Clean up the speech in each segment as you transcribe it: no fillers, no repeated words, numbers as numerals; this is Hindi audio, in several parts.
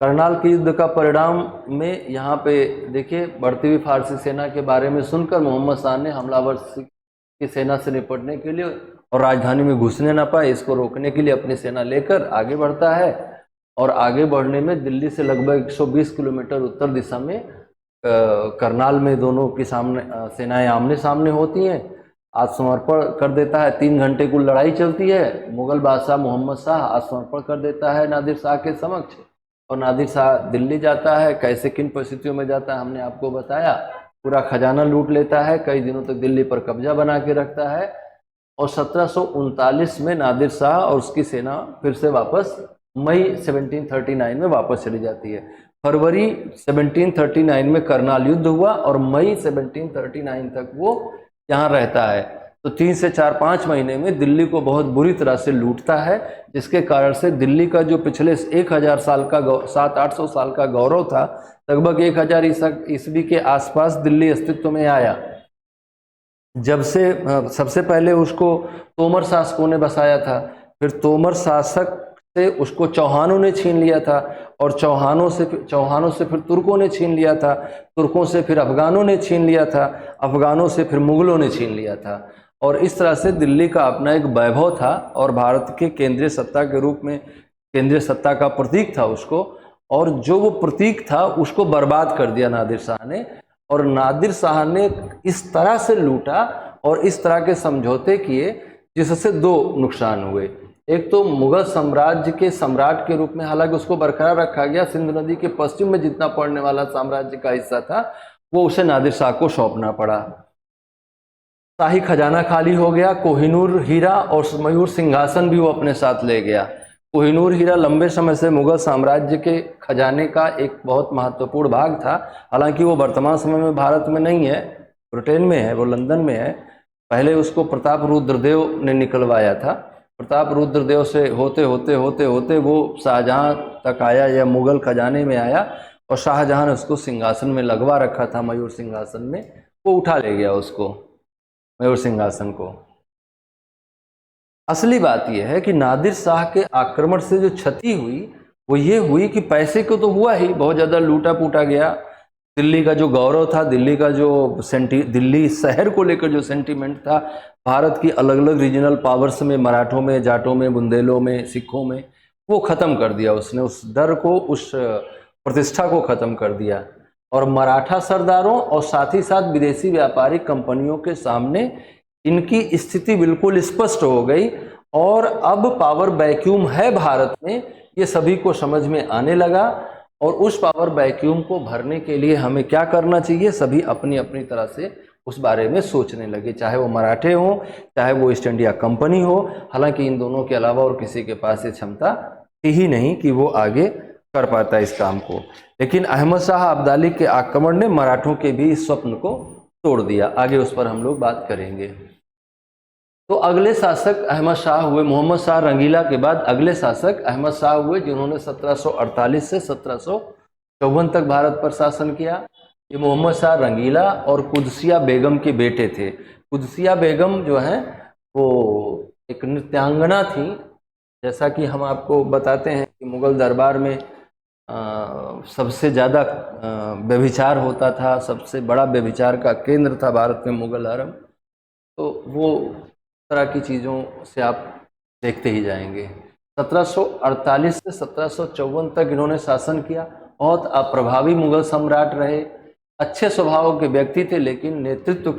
करनाल के युद्ध का परिणाम में यहाँ पे देखिए बढ़ती हुई फारसी सेना के बारे में सुनकर मोहम्मद शाह ने हमलावर की सेना से निपटने के लिए और राजधानी में घुसने ना पाए इसको रोकने के लिए अपनी सेना लेकर आगे बढ़ता है। और आगे बढ़ने में दिल्ली से लगभग 120 किलोमीटर उत्तर दिशा में करनाल में दोनों की सामने सेनाएं आमने सामने होती हैं। आत्मसमर्पण कर देता है। 3 घंटे की लड़ाई चलती है। मुगल बादशाह मोहम्मद शाह आत्मसमर्पण कर देता है नादिर शाह के समक्ष और नादिर शाह दिल्ली जाता है। कैसे किन परिस्थितियों में जाता है हमने आपको बताया। पूरा खजाना लूट लेता है, कई दिनों तक दिल्ली पर कब्जा बना के रखता है और 1739 में नादिर शाह और उसकी सेना फिर से वापस मई 1739 में वापस चली जाती है। फरवरी 1739 में करनाल युद्ध हुआ और मई 1739 तक वो यहाँ रहता है। तो 3 से 4-5 महीने में दिल्ली को बहुत बुरी तरह से लूटता है, जिसके कारण से दिल्ली का जो पिछले 1000 साल का 700-800 साल का गौरव था, लगभग 1000 ईस्वी के आसपास दिल्ली अस्तित्व में आया। जब से सबसे पहले उसको तोमर शासकों ने बसाया था, फिर तोमर शासक से उसको चौहानों ने छीन लिया था और चौहानों से फिर तुर्कों ने छीन लिया था, तुर्कों से फिर अफगानों ने छीन लिया था, अफगानों से फिर मुगलों ने छीन लिया था। और इस तरह से दिल्ली का अपना एक वैभव था और भारत के केंद्रीय सत्ता के रूप में केंद्रीय सत्ता का प्रतीक था उसको, और जो वो प्रतीक था उसको बर्बाद कर दिया नादिर शाह ने। और नादिर शाह ने इस तरह से लूटा और इस तरह के समझौते किए जिससे 2 नुकसान हुए। एक तो मुगल साम्राज्य के सम्राट के रूप में हालांकि उसको बरकरार रखा गया, सिंध नदी के पश्चिम में जितना पड़ने वाला साम्राज्य का हिस्सा था वो उसे नादिर शाह को सौंपना पड़ा। शाही खजाना खाली हो गया, कोहिनूर हीरा और मयूर सिंहासन भी वो अपने साथ ले गया। कोहिनूर हीरा लंबे समय से मुगल साम्राज्य के खजाने का एक बहुत महत्वपूर्ण भाग था। हालांकि वो वर्तमान समय में भारत में नहीं है, ब्रिटेन में है, वो लंदन में है। पहले उसको प्रताप रुद्रदेव ने निकलवाया था। प्रताप रुद्रदेव से होते होते वो शाहजहां तक आया या मुगल खजाने में आया और शाहजहां ने उसको सिंहासन में लगवा रखा था, मयूर सिंहासन में। वो उठा ले गया उसको, मयूर सिंहासन को। असली बात यह है कि नादिर शाह के आक्रमण से जो क्षति हुई वो ये हुई कि पैसे को तो हुआ ही, बहुत ज़्यादा लूटा पूटा गया। दिल्ली का जो गौरव था, दिल्ली का जो दिल्ली शहर को लेकर जो सेंटीमेंट था, भारत की अलग अलग रीजनल पावर्स में, मराठों में, जाटों में, बुंदेलों में, सिखों में, वो ख़त्म कर दिया उसने। उस डर को, उस प्रतिष्ठा को ख़त्म कर दिया। और मराठा सरदारों और साथ ही साथ विदेशी व्यापारिक कंपनियों के सामने इनकी स्थिति बिल्कुल स्पष्ट हो गई और अब पावर वैक्यूम है भारत में, ये सभी को समझ में आने लगा। और उस पावर वैक्यूम को भरने के लिए हमें क्या करना चाहिए, सभी अपनी अपनी तरह से उस बारे में सोचने लगे, चाहे वो मराठे हों, चाहे वो ईस्ट इंडिया कंपनी हो। हालांकि इन दोनों के अलावा और किसी के पास ये क्षमता थी ही नहीं कि वो आगे कर पाता इस काम को। लेकिन अहमद शाह अब्दाली के आक्रमण ने मराठों के भी इस स्वप्न को तोड़ दिया। आगे उस पर हम लोग बात करेंगे। तो अगले शासक अहमद शाह हुए। मोहम्मद शाह रंगीला के बाद अगले शासक अहमद शाह हुए, जिन्होंने 1748 से 1754 तक भारत पर शासन किया। ये मोहम्मद शाह रंगीला और कुदसिया बेगम के बेटे थे। कुदसिया बेगम जो हैं वो एक नृत्यांगना थी। जैसा कि हम आपको बताते हैं कि मुगल दरबार में सबसे ज़्यादा व्यभिचार होता था, सबसे बड़ा व्यभिचार का केंद्र था भारत में मुगल हरम। तो वो तरह की चीज़ों से आप देखते ही जाएंगे। 1748 से 1754 तक इन्होंने शासन किया। बहुत अप्रभावी मुगल सम्राट रहे। अच्छे स्वभाव के व्यक्ति थे, लेकिन नेतृत्व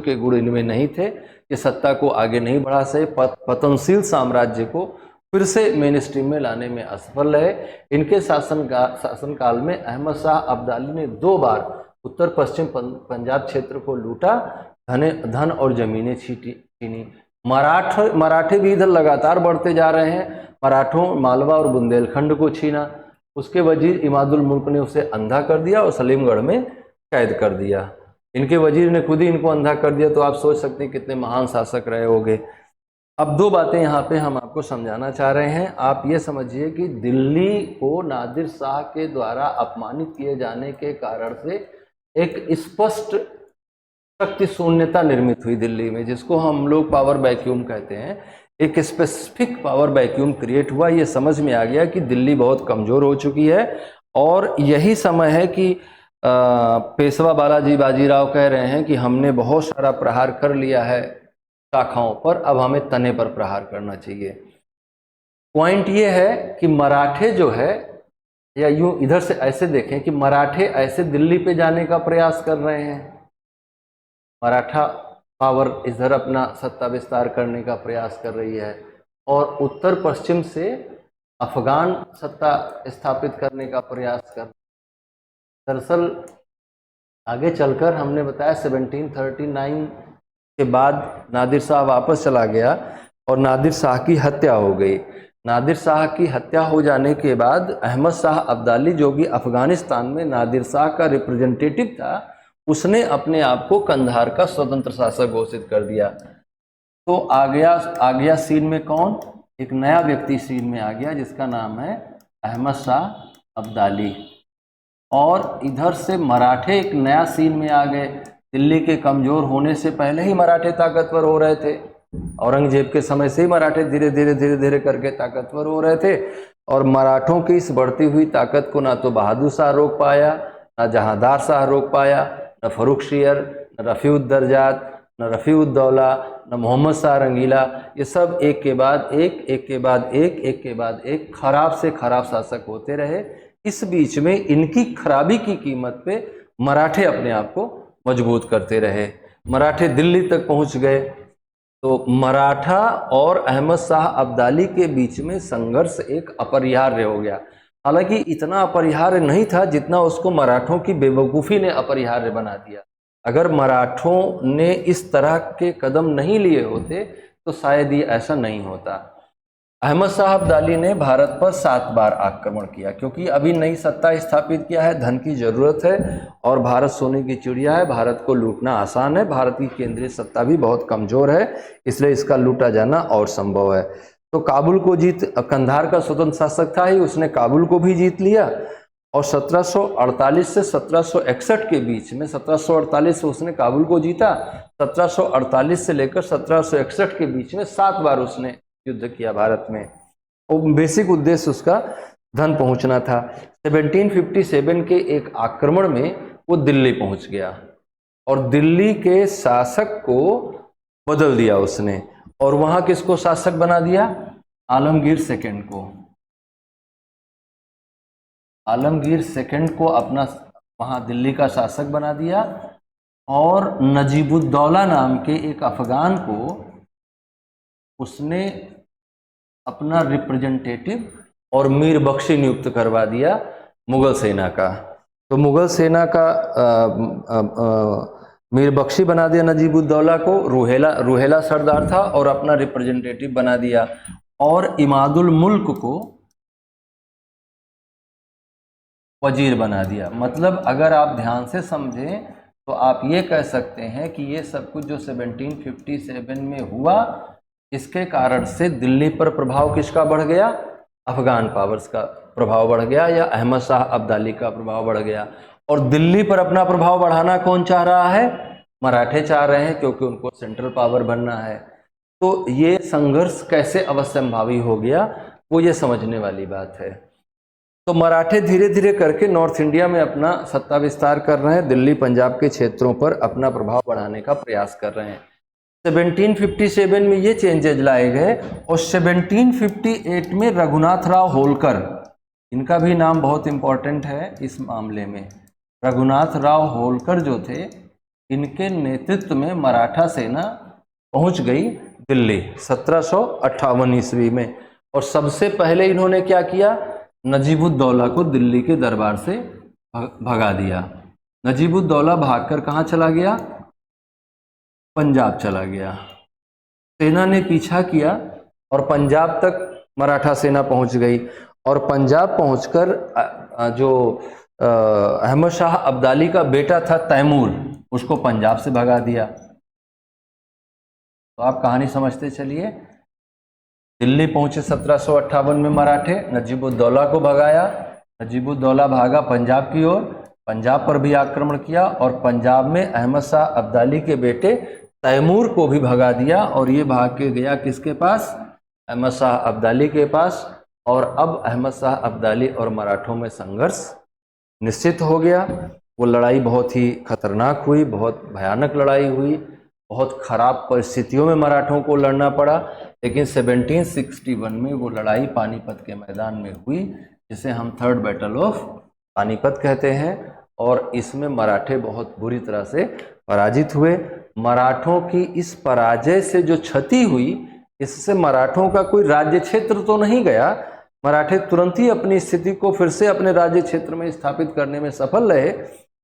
के गुण इनमें नहीं थे। ये सत्ता को आगे नहीं बढ़ा सके। पतनशील साम्राज्य को फिर से मेन स्ट्रीम में लाने में असफल रहे। इनके शासनकाल में अहमद शाह अब्दाली ने 2 बार उत्तर पश्चिम पंजाब क्षेत्र को लूटा, धन और जमीनें छीनी। मराठे भी इधर लगातार बढ़ते जा रहे हैं। मराठों मालवा और बुंदेलखंड को छीना। उसके वजीर इमादुल मुल्क ने उसे अंधा कर दिया और सलीमगढ़ में कैद कर दिया। इनके वजीर ने खुद ही इनको अंधा कर दिया। तो आप सोच सकते हैं कितने महान शासक रहे होंगे। अब 2 बातें यहाँ पे हम आपको समझाना चाह रहे हैं। आप ये समझिए कि दिल्ली को नादिर शाह के द्वारा अपमानित किए जाने के कारण से एक स्पष्ट शक्ति शून्यता निर्मित हुई दिल्ली में, जिसको हम लोग पावर वैक्यूम कहते हैं। एक स्पेसिफिक पावर वैक्यूम क्रिएट हुआ। ये समझ में आ गया कि दिल्ली बहुत कमज़ोर हो चुकी है और यही समय है कि पेशवा बालाजी बाजीराव कह रहे हैं कि हमने बहुत सारा प्रहार कर लिया है शाखाओं पर, अब हमें तने पर प्रहार करना चाहिए। पॉइंट ये है कि मराठे जो है, या यूं इधर से ऐसे देखें कि मराठे ऐसे दिल्ली पे जाने का प्रयास कर रहे हैं, मराठा पावर इधर अपना सत्ता विस्तार करने का प्रयास कर रही है और उत्तर पश्चिम से अफगान सत्ता स्थापित करने का प्रयास कर। दरअसल आगे चलकर हमने बताया 1739 के बाद नादिर शाह वापस चला गया और नादिर शाह की हत्या हो गई। नादिर शाह की हत्या हो जाने के बाद अहमद शाह अब्दाली, जो कि अफगानिस्तान में नादिर शाह का रिप्रेजेंटेटिव था, उसने अपने आप को कंधार का स्वतंत्र शासक घोषित कर दिया। तो आ गया सीन में कौन? एक नया व्यक्ति सीन में आ गया जिसका नाम है अहमद शाह अब्दाली। और इधर से मराठे एक नया सीन में आ गए। दिल्ली के कमज़ोर होने से पहले ही मराठे ताकतवर हो रहे थे, औरंगजेब के समय से ही मराठे धीरे धीरे करके ताकतवर हो रहे थे। और मराठों की इस बढ़ती हुई ताकत को ना तो बहादुर शाह रोक पाया, ना जहांदार शाह रोक पाया, न फर्रुखशियर, न रफ़ीउद्दर्जात, न रफ़ीउद्दौला, न मोहम्मद शाह रंगीला। ये सब एक के बाद एक खराब से खराब शासक होते रहे। इस बीच में इनकी खराबी की कीमत पे मराठे अपने आप को मजबूत करते रहे। मराठे दिल्ली तक पहुंच गए। तो मराठा और अहमद शाह अब्दाली के बीच में संघर्ष एक अपरिहार्य हो गया। हालांकि इतना अपरिहार्य नहीं था जितना उसको मराठों की बेवकूफ़ी ने अपरिहार्य बना दिया। अगर मराठों ने इस तरह के कदम नहीं लिए होते तो शायद ये ऐसा नहीं होता। अहमद शाह अब्दाली ने भारत पर 7 बार आक्रमण किया, क्योंकि अभी नई सत्ता स्थापित किया है, धन की ज़रूरत है और भारत सोने की चिड़िया है, भारत को लूटना आसान है। भारत की केंद्रीय सत्ता भी बहुत कमज़ोर है, इसलिए इसका लूटा जाना और संभव है। तो काबुल को कंधार का स्वतंत्र शासक था ही, उसने काबुल को भी जीत लिया। और 1748 से 1761 के बीच में, 1748 से उसने काबुल को जीता, 1748 से लेकर 1761 के बीच में 7 बार उसने युद्ध किया भारत में। और बेसिक उद्देश्य उसका धन पहुंचना था। 1757 के एक आक्रमण में वो दिल्ली पहुंच गया और दिल्ली के शासक को बदल दिया उसने। और वहां किसको शासक बना दिया? आलमगीर सेकंड को। आलमगीर सेकंड को अपना वहां दिल्ली का शासक बना दिया और नजीबुद्दौला नाम के एक अफगान को उसने अपना रिप्रेजेंटेटिव और मीर बख्शी नियुक्त करवा दिया मुगल सेना का। तो मुगल सेना का मीर बख्शी बना दिया नजीबुद्दौला को। रूहेला सरदार था और अपना रिप्रेजेंटेटिव बना दिया। और इमादुल मुल्क को वजीर बना दिया। मतलब अगर आप ध्यान से समझें तो आप ये कह सकते हैं कि ये सब कुछ जो 1757 में हुआ, इसके कारण से दिल्ली पर प्रभाव किसका बढ़ गया? अफगान पावर्स का प्रभाव बढ़ गया या अहमद शाह अब्दाली का प्रभाव बढ़ गया। और दिल्ली पर अपना प्रभाव बढ़ाना कौन चाह रहा है? मराठे चाह रहे हैं, क्योंकि उनको सेंट्रल पावर बनना है। तो ये संघर्ष कैसे अवश्यंभावी हो गया, वो ये समझने वाली बात है। तो मराठे धीरे धीरे करके नॉर्थ इंडिया में अपना सत्ता विस्तार कर रहे हैं, दिल्ली पंजाब के क्षेत्रों पर अपना प्रभाव बढ़ाने का प्रयास कर रहे हैं। 1757 में ये चेंजेज लाए गए और 1758 में रघुनाथ राव होलकर, इनका भी नाम बहुत इंपॉर्टेंट है इस मामले में। रघुनाथ राव होलकर जो थे, इनके नेतृत्व में मराठा सेना पहुंच गई दिल्ली 1758 ईस्वी में। और सबसे पहले इन्होंने क्या किया? नजीबुद्दौला को दिल्ली के दरबार से भगा दिया। नजीबुद्दौला भागकर कहाँ चला गया? पंजाब चला गया। सेना ने पीछा किया और पंजाब तक मराठा सेना पहुंच गई। और पंजाब पहुंचकर जो अहमद शाह अब्दाली का बेटा था तैमूर, उसको पंजाब से भगा दिया। तो आप कहानी समझते चलिए। दिल्ली पहुंचे 1758 में मराठे, नजीबुद्दौला को भगाया, नजीबुद्दौला भागा पंजाब की ओर, पंजाब पर भी आक्रमण किया और पंजाब में अहमद शाह अब्दाली के बेटे तैमूर को भी भगा दिया। और ये भाग के गया किसके पास? अहमद शाह अब्दाली के पास, और अब अहमद शाह अब्दाली और मराठों में संघर्ष निश्चित हो गया। वो लड़ाई बहुत ही खतरनाक हुई, बहुत भयानक लड़ाई हुई, बहुत खराब परिस्थितियों में मराठों को लड़ना पड़ा, लेकिन 1761 में वो लड़ाई पानीपत के मैदान में हुई, जिसे हम थर्ड बैटल ऑफ पानीपत कहते हैं। और इसमें मराठे बहुत बुरी तरह से पराजित हुए। मराठों की इस पराजय से जो क्षति हुई, इससे मराठों का कोई राज्य क्षेत्र तो नहीं गया, मराठे तुरंत ही अपनी स्थिति को फिर से अपने राज्य क्षेत्र में स्थापित करने में सफल रहे।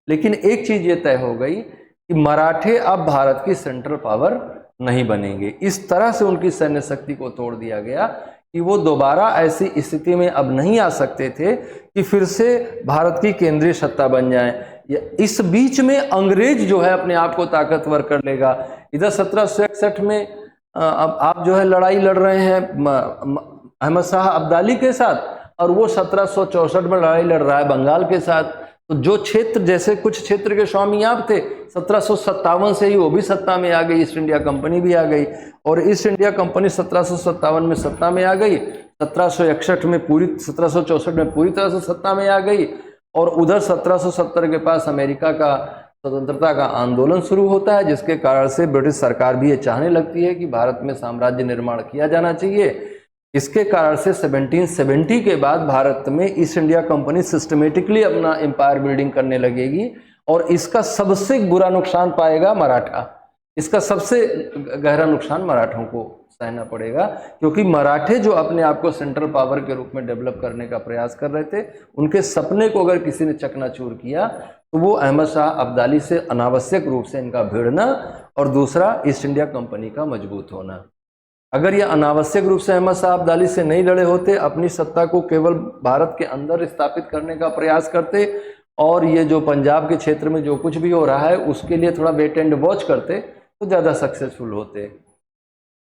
लेकिन एक चीज ये तय हो गई कि मराठे अब भारत की सेंट्रल पावर नहीं बनेंगे। इस तरह से उनकी सैन्य शक्ति को तोड़ दिया गया कि वो दोबारा ऐसी स्थिति में अब नहीं आ सकते थे कि फिर से भारत की केंद्रीय सत्ता बन जाए। इस बीच में अंग्रेज जो है अपने आप को ताकतवर कर लेगा। इधर 1761 में अब आप जो है लड़ाई लड़ रहे हैं अहमद शाह अब्दाली के साथ, और वो 1764 में लड़ाई लड़ रहा है बंगाल के साथ। तो जो क्षेत्र, जैसे कुछ क्षेत्र के स्वामी आप थे, 1757 से ही वो भी सत्ता में आ गई, ईस्ट इंडिया कंपनी भी आ गई, और ईस्ट इंडिया कंपनी 1757 में सत्ता में आ गई, 1761 में पूरी, 1764 में पूरी तरह से सत्ता में आ गई। और उधर 1770 के पास अमेरिका का स्वतंत्रता का आंदोलन शुरू होता है, जिसके कारण से ब्रिटिश सरकार भी ये चाहने लगती है कि भारत में साम्राज्य निर्माण किया जाना चाहिए। इसके कारण से 1770 के बाद भारत में ईस्ट इंडिया कंपनी सिस्टमेटिकली अपना एम्पायर बिल्डिंग करने लगेगी, और इसका सबसे बुरा नुकसान पाएगा मराठा। इसका सबसे गहरा नुकसान मराठों को सहना पड़ेगा, क्योंकि मराठे जो अपने आप को सेंट्रल पावर के रूप में डेवलप करने का प्रयास कर रहे थे, उनके सपने को अगर किसी ने चकनाचूर किया तो वो अहमद शाह अब्दाली से अनावश्यक रूप से इनका भिड़ना, और दूसरा ईस्ट इंडिया कंपनी का मजबूत होना। अगर ये अनावश्यक रूप से अहमद शाह अब्दाली से नहीं लड़े होते, अपनी सत्ता को केवल भारत के अंदर स्थापित करने का प्रयास करते, और ये जो पंजाब के क्षेत्र में जो कुछ भी हो रहा है उसके लिए थोड़ा वेट एंड वॉच करते, तो ज़्यादा सक्सेसफुल होते।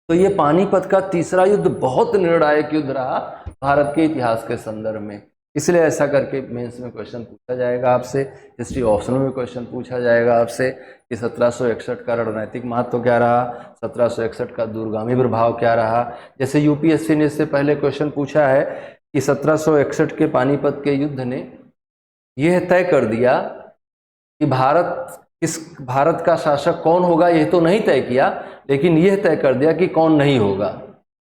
तो ये पानीपत का तीसरा युद्ध बहुत निर्णायक युद्ध रहा भारत के इतिहास के संदर्भ में। इसलिए ऐसा करके मेंस में क्वेश्चन पूछा जाएगा आपसे, हिस्ट्री ऑप्शनल में क्वेश्चन पूछा जाएगा आपसे कि 1761 का रणनीतिक महत्व क्या रहा, 1761 का दूरगामी प्रभाव क्या रहा। जैसे यूपीएससी ने इससे पहले क्वेश्चन पूछा है कि 1761 के पानीपत के युद्ध ने यह तय कर दिया कि भारत का शासक कौन होगा, यह तो नहीं तय किया, लेकिन यह तय कर दिया कि कौन नहीं होगा।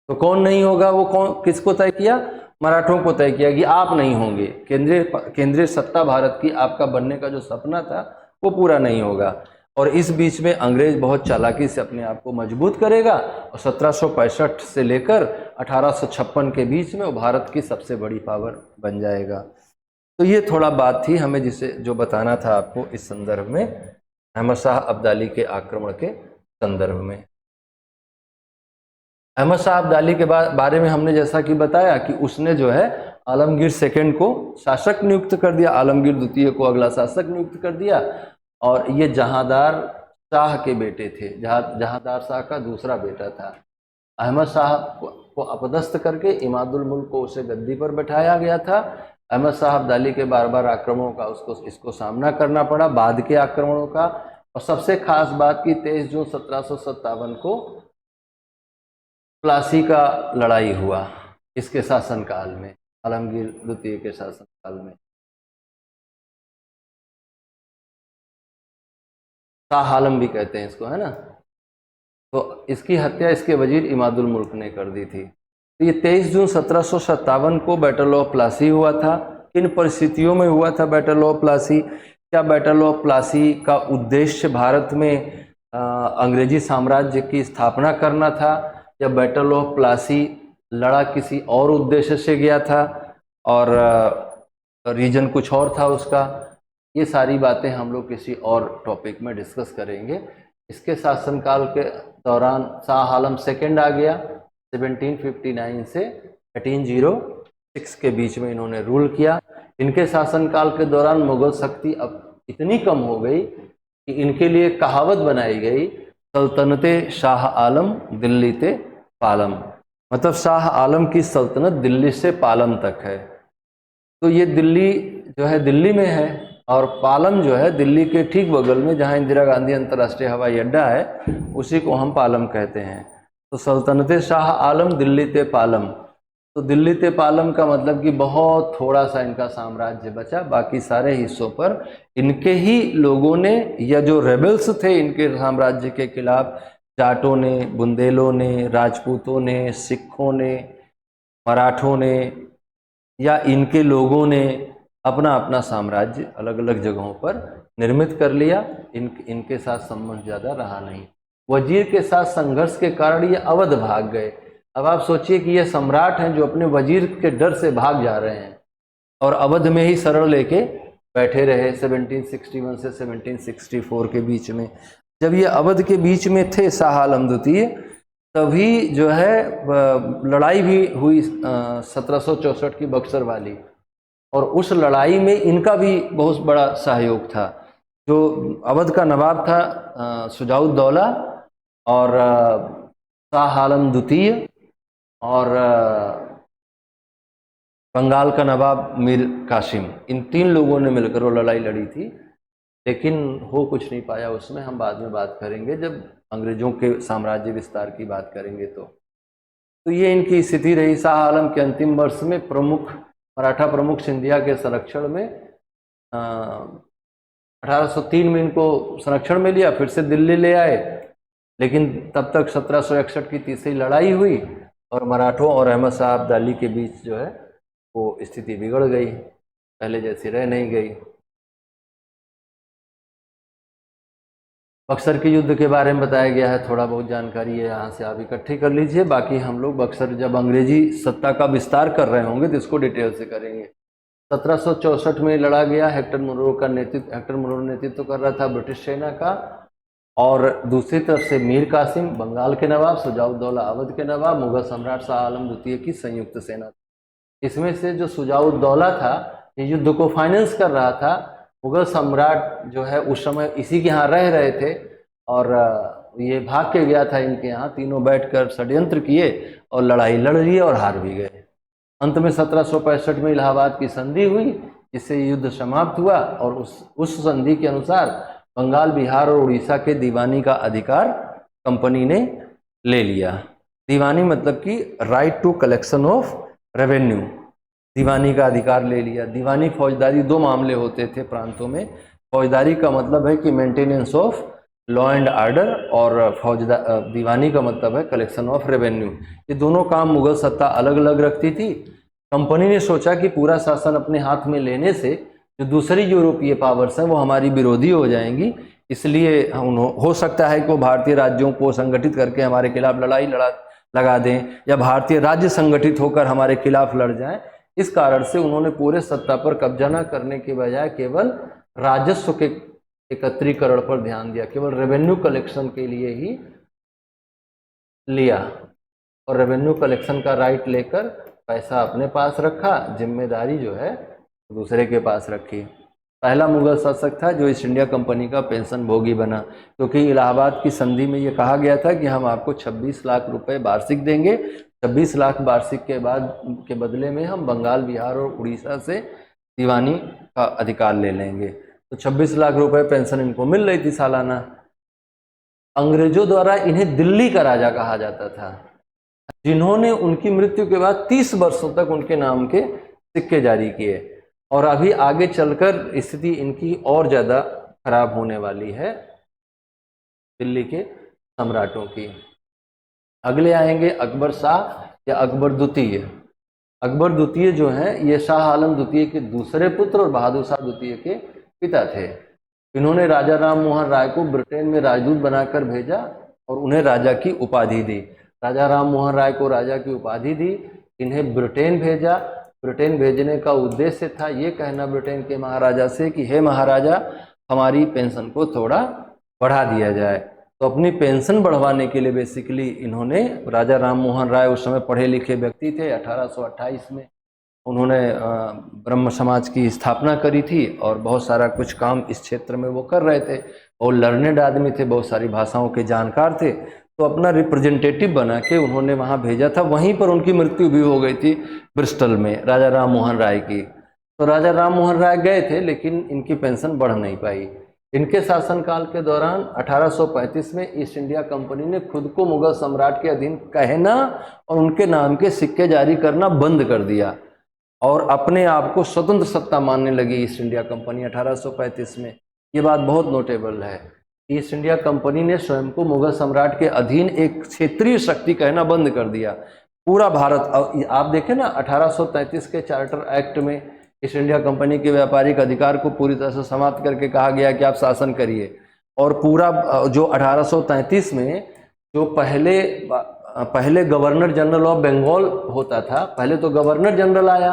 तो कौन नहीं होगा, वो कौन, किसको तय किया? मराठों को तय किया कि आप नहीं होंगे, केंद्रीय सत्ता भारत की आपका बनने का जो सपना था वो पूरा नहीं होगा। और इस बीच में अंग्रेज बहुत चालाकी से अपने आप को मजबूत करेगा, और 1765 से लेकर 1856 के बीच में वो भारत की सबसे बड़ी पावर बन जाएगा। तो ये थोड़ा बात थी हमें जो बताना था आपको इस संदर्भ में, अहमद शाह अब्दाली के आक्रमण के संदर्भ में। अहमद शाह अब्दाली के बारे में हमने जैसा कि बताया कि उसने जो है आलमगीर सेकंड को शासक नियुक्त कर दिया, आलमगीर द्वितीय को अगला शासक नियुक्त कर दिया, और ये जहांदार शाह के बेटे थे, जहांदार शाह का दूसरा बेटा था। अहमद शाह को अपदस्थ करके इमादुल मुल्क को उसे गद्दी पर बैठाया गया था। अहमद शाह अब्दाली के बार बार आक्रमणों का इसको सामना करना पड़ा, बाद के आक्रमणों का। और सबसे खास बात की 23 जून 1757 को प्लासी का लड़ाई हुआ इसके शासनकाल में, आलमगीर द्वितीय के शासनकाल में। शाह आलम भी कहते हैं इसको, है ना। तो इसकी हत्या इसके वजीर इमादुल मुल्क ने कर दी थी। तो ये 23 जून 1757 को बैटल ऑफ प्लासी हुआ था। किन परिस्थितियों में हुआ था बैटल ऑफ प्लासी? क्या बैटल ऑफ प्लासी का उद्देश्य भारत में अंग्रेजी साम्राज्य की स्थापना करना था, या बैटल ऑफ प्लासी लड़ा किसी और उद्देश्य से गया था और रीजन कुछ और था उसका? ये सारी बातें हम लोग किसी और टॉपिक में डिस्कस करेंगे। इसके शासनकाल के दौरान शाह आलम सेकंड आ गया, 1759 से 1806 के बीच में इन्होंने रूल किया। इनके शासनकाल के दौरान मुगल शक्ति अब इतनी कम हो गई कि इनके लिए कहावत बनाई गई, सल्तनते शाह आलम दिल्ली ते पालम, मतलब शाह आलम की सल्तनत दिल्ली से पालम तक है। तो ये दिल्ली जो है दिल्ली में है, और पालम जो है दिल्ली के ठीक बगल में, जहाँ इंदिरा गांधी अंतर्राष्ट्रीय हवाई अड्डा है, उसी को हम पालम कहते हैं। तो सल्तनत शाह आलम दिल्ली ते पालम, तो दिल्ली ते पालम का मतलब कि बहुत थोड़ा सा इनका साम्राज्य बचा, बाकी सारे हिस्सों पर इनके ही लोगों ने या जो रेबल्स थे इनके साम्राज्य के खिलाफ, जाटों ने, बुंदेलों ने, राजपूतों ने, सिखों ने, मराठों ने या इनके लोगों ने अपना अपना साम्राज्य अलग अलग जगहों पर निर्मित कर लिया। इनके साथ संबंध ज़्यादा रहा नहीं। वजीर के साथ संघर्ष के कारण ये अवध भाग गए। अब आप सोचिए कि ये सम्राट हैं जो अपने वजीर के डर से भाग जा रहे हैं और अवध में ही शरण लेके बैठे रहे 1761 से 1764 के बीच में। जब ये अवध के बीच में थे शाह आलम द्वितीय, तभी जो है लड़ाई भी हुई 1764 की बक्सर वाली, और उस लड़ाई में इनका भी बहुत बड़ा सहयोग था। जो अवध का नवाब था शुजाउद्दौला और शाह आलम द्वितीय और बंगाल का नवाब मीर कासिम, इन तीन लोगों ने मिलकर वो लड़ाई लड़ी थी, लेकिन हो कुछ नहीं पाया उसमें। हम बाद में बात करेंगे जब अंग्रेजों के साम्राज्य विस्तार की बात करेंगे। तो ये इनकी स्थिति रही। शाह आलम के अंतिम वर्ष में मराठा प्रमुख सिंधिया के संरक्षण में 1803 में इनको संरक्षण में लिया, फिर से दिल्ली ले आए, लेकिन तब तक 1761 की तीसरी लड़ाई हुई और मराठों और अहमद शाह अब्दाली के बीच जो है वो स्थिति बिगड़ गई, पहले जैसी रह नहीं गई। बक्सर के युद्ध के बारे में बताया गया है, थोड़ा बहुत जानकारी है, यहाँ से आप इकट्ठी कर लीजिए। बाकी हम लोग बक्सर जब अंग्रेजी सत्ता का विस्तार कर रहे होंगे तो इसको डिटेल से करेंगे। 1764 में लड़ा गया। हेक्टर मुनरो नेतृत्व कर रहा था ब्रिटिश सेना का, और दूसरी तरफ से मीर कासिम बंगाल के नवाब, शुजाउद्दौला अवध के नवाब, मुगल सम्राट शाह आलम द्वितीय की संयुक्त सेना। इसमें से जो शुजाउद्दौला था ये युद्ध को फाइनेंस कर रहा था। मुगल सम्राट जो है उस समय इसी के यहाँ रह रहे थे और ये भाग के गया था इनके यहाँ। तीनों बैठकर षड्यंत्र किए और लड़ाई लड़ लिए और हार भी गए। अंत में 1765 में इलाहाबाद की संधि हुई, जिससे युद्ध समाप्त हुआ, और उस संधि के अनुसार बंगाल, बिहार और उड़ीसा के दीवानी का अधिकार कंपनी ने ले लिया। दीवानी मतलब कि right to collection of revenue, दीवानी का अधिकार ले लिया। दीवानी फौजदारी दो मामले होते थे प्रांतों में। फौजदारी का मतलब है कि maintenance of law and order, और दीवानी का मतलब है कलेक्शन ऑफ रेवेन्यू। ये दोनों काम मुगल सत्ता अलग अलग रखती थी। कंपनी ने सोचा कि पूरा शासन अपने हाथ में लेने से जो दूसरी यूरोपीय पावर्स हैं वो हमारी विरोधी हो जाएंगी, इसलिए हो सकता है कि वो भारतीय राज्यों को संगठित करके हमारे खिलाफ लड़ाई लगा दें, या भारतीय राज्य संगठित होकर हमारे खिलाफ लड़ जाएं। इस कारण से उन्होंने पूरे सत्ता पर कब्जा न करने के बजाय केवल राजस्व के एकत्रीकरण पर ध्यान दिया, केवल रेवेन्यू कलेक्शन के लिए ही लिया, और रेवेन्यू कलेक्शन का राइट लेकर पैसा अपने पास रखा, जिम्मेदारी जो है दूसरे के पास रखी। पहला मुगल शासक था जो ईस्ट इंडिया कंपनी का पेंशन भोगी बना, क्योंकि इलाहाबाद की संधि में ये कहा गया था कि हम आपको 26 लाख रुपए वार्षिक देंगे। 26 लाख वार्षिक के बदले में हम बंगाल, बिहार और उड़ीसा से दीवानी का अधिकार ले लेंगे। तो 26 लाख रुपए पेंशन इनको मिल रही थी सालाना। अंग्रेजों द्वारा इन्हें दिल्ली का राजा कहा जाता था, जिन्होंने उनकी मृत्यु के बाद 30 वर्षों तक उनके नाम के सिक्के जारी किए, और अभी आगे चलकर स्थिति इनकी और ज़्यादा खराब होने वाली है दिल्ली के सम्राटों की। अगले आएंगे अकबर शाह या अकबर द्वितीय। अकबर द्वितीय जो हैं ये शाह आलम द्वितीय के दूसरे पुत्र और बहादुर शाह द्वितीय के पिता थे। इन्होंने राजा राम मोहन राय को ब्रिटेन में राजदूत बनाकर भेजा और उन्हें राजा की उपाधि दी। राजा राम मोहन राय को राजा की उपाधि दी, इन्हें ब्रिटेन भेजा। ब्रिटेन भेजने का उद्देश्य था ये कहना ब्रिटेन के महाराजा से कि हे महाराजा, हमारी पेंशन को थोड़ा बढ़ा दिया जाए। तो अपनी पेंशन बढ़वाने के लिए बेसिकली इन्होंने, राजा राम मोहन राय उस समय पढ़े लिखे व्यक्ति थे, 1828 में उन्होंने ब्रह्म समाज की स्थापना करी थी और बहुत सारा कुछ काम इस क्षेत्र में वो कर रहे थे और लर्नेड आदमी थे, बहुत सारी भाषाओं के जानकार थे। तो अपना रिप्रेजेंटेटिव बना के उन्होंने वहाँ भेजा था। वहीं पर उनकी मृत्यु भी हो गई थी ब्रिस्टल में, राजा राम मोहन राय की। तो राजा राम मोहन राय गए थे लेकिन इनकी पेंशन बढ़ नहीं पाई। इनके शासनकाल के दौरान 1835 में ईस्ट इंडिया कंपनी ने खुद को मुगल सम्राट के अधीन कहना और उनके नाम के सिक्के जारी करना बंद कर दिया और अपने आप को स्वतंत्र सत्ता मानने लगी ईस्ट इंडिया कंपनी 1835 में। ये बात बहुत नोटेबल है। ईस्ट इंडिया कंपनी ने स्वयं को मुगल सम्राट के अधीन एक क्षेत्रीय शक्ति कहना बंद कर दिया। पूरा भारत, आप देखें ना 1833 के चार्टर एक्ट में ईस्ट इंडिया कंपनी के व्यापारिक अधिकार को पूरी तरह से समाप्त करके कहा गया कि आप शासन करिए। और पूरा जो 1833 में जो पहले गवर्नर जनरल ऑफ बंगाल होता था, पहले तो गवर्नर जनरल आया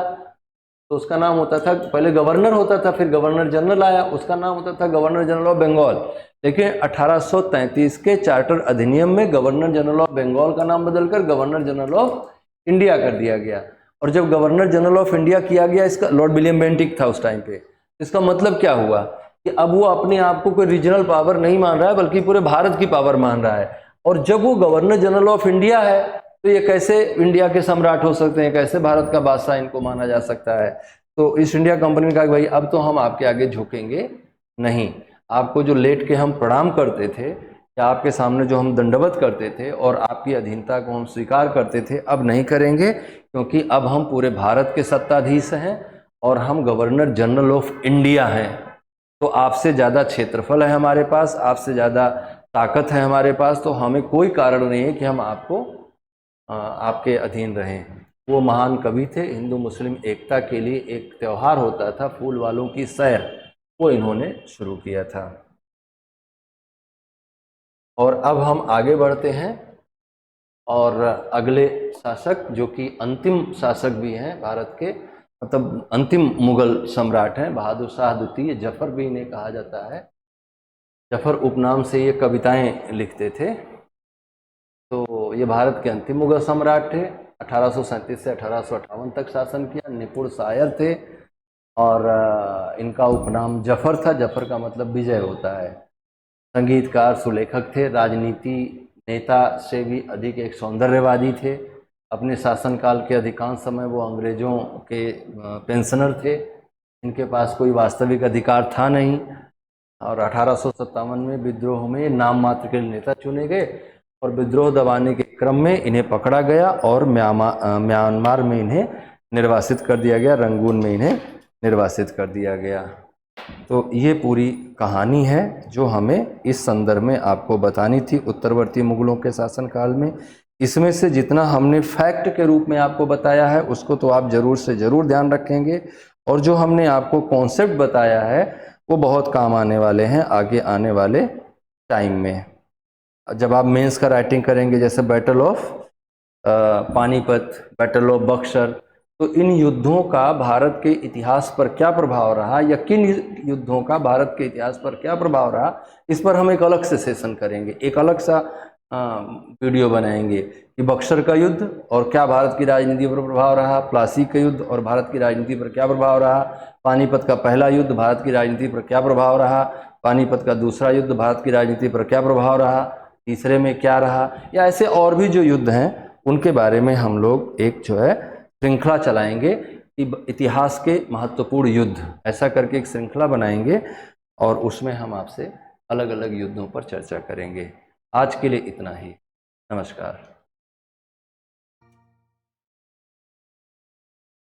तो उसका नाम होता था, पहले गवर्नर होता था फिर गवर्नर जनरल आया, उसका नाम होता था गवर्नर जनरल ऑफ बंगाल। लेकिन 1833 के चार्टर अधिनियम में गवर्नर जनरल ऑफ बंगाल का नाम बदलकर गवर्नर जनरल ऑफ इंडिया कर दिया गया। और जब गवर्नर जनरल ऑफ इंडिया किया गया, इसका लॉर्ड विलियम बेंटिक था उस टाइम पे, इसका मतलब क्या हुआ कि अब वो अपने आप को कोई रीजनल पावर नहीं मान रहा है बल्कि पूरे भारत की पावर मान रहा है। और जब वो गवर्नर जनरल ऑफ इंडिया है तो ये कैसे इंडिया के सम्राट हो सकते हैं, कैसे भारत का बादशाह इनको माना जा सकता है। तो ईस्ट इंडिया कंपनी ने कहा कि भाई अब तो हम आपके आगे झुकेंगे नहीं, आपको जो लेट के हम प्रणाम करते थे या आपके सामने जो हम दंडवत करते थे और आपकी अधीनता को हम स्वीकार करते थे, अब नहीं करेंगे, क्योंकि अब हम पूरे भारत के सत्ताधीश हैं और हम गवर्नर जनरल ऑफ इंडिया हैं। तो आपसे ज़्यादा क्षेत्रफल है हमारे पास, आपसे ज़्यादा ताकत है हमारे पास, तो हमें कोई कारण नहीं है कि हम आपके अधीन रहें। वो महान कवि थे। हिंदू मुस्लिम एकता के लिए एक त्यौहार होता था फूल वालों की सैर, वो इन्होंने शुरू किया था। और अब हम आगे बढ़ते हैं और अगले शासक जो कि अंतिम शासक भी हैं भारत के, मतलब अंतिम मुगल सम्राट हैं, बहादुर शाह द्वितीय, जफर भी इन्हें कहा जाता है। जफर उपनाम से ये कविताएं लिखते थे। तो ये भारत के अंतिम मुगल सम्राट थे। 1837 से 1858 तक शासन किया। निपुण शायर थे और इनका उपनाम जफर था। जफर का मतलब विजय होता है। संगीतकार, सुलेखक थे। राजनीति नेता से भी अधिक एक सौंदर्यवादी थे। अपने शासनकाल के अधिकांश समय वो अंग्रेजों के पेंशनर थे। इनके पास कोई वास्तविक अधिकार था नहीं। और 1857 में विद्रोह में नाम मात्र के नेता चुने गए और विद्रोह दबाने के क्रम में इन्हें पकड़ा गया और म्यांमार में इन्हें निर्वासित कर दिया गया, रंगून में इन्हें निर्वासित कर दिया गया। तो ये पूरी कहानी है जो हमें इस संदर्भ में आपको बतानी थी उत्तरवर्ती मुगलों के शासनकाल में। इसमें से जितना हमने फैक्ट के रूप में आपको बताया है उसको तो आप ज़रूर से ज़रूर ध्यान रखेंगे, और जो हमने आपको कॉन्सेप्ट बताया है वो बहुत काम आने वाले हैं आगे आने वाले टाइम में। जब आप मेंस का राइटिंग करेंगे, जैसे battle of Panipat, battle of Buxar, तो इन युद्धों का भारत के इतिहास पर क्या प्रभाव रहा या किन युद्धों का भारत के इतिहास पर क्या प्रभाव रहा, इस पर हम एक अलग से सेशन करेंगे, एक अलग सा वीडियो बनाएंगे कि बक्सर का युद्ध और क्या भारत की राजनीति पर प्रभाव रहा, प्लासी का युद्ध और भारत की राजनीति पर क्या प्रभाव रहा, पानीपत का पहला युद्ध भारत की राजनीति पर क्या प्रभाव रहा, पानीपत का दूसरा युद्ध भारत की राजनीति पर क्या प्रभाव रहा, तीसरे में क्या रहा, या ऐसे और भी जो युद्ध हैं उनके बारे में हम लोग एक जो है श्रृंखला चलाएंगे कि इतिहास के महत्वपूर्ण युद्ध, ऐसा करके एक श्रृंखला बनाएंगे और उसमें हम आपसे अलग अलग युद्धों पर चर्चा करेंगे। आज के लिए इतना ही। नमस्कार।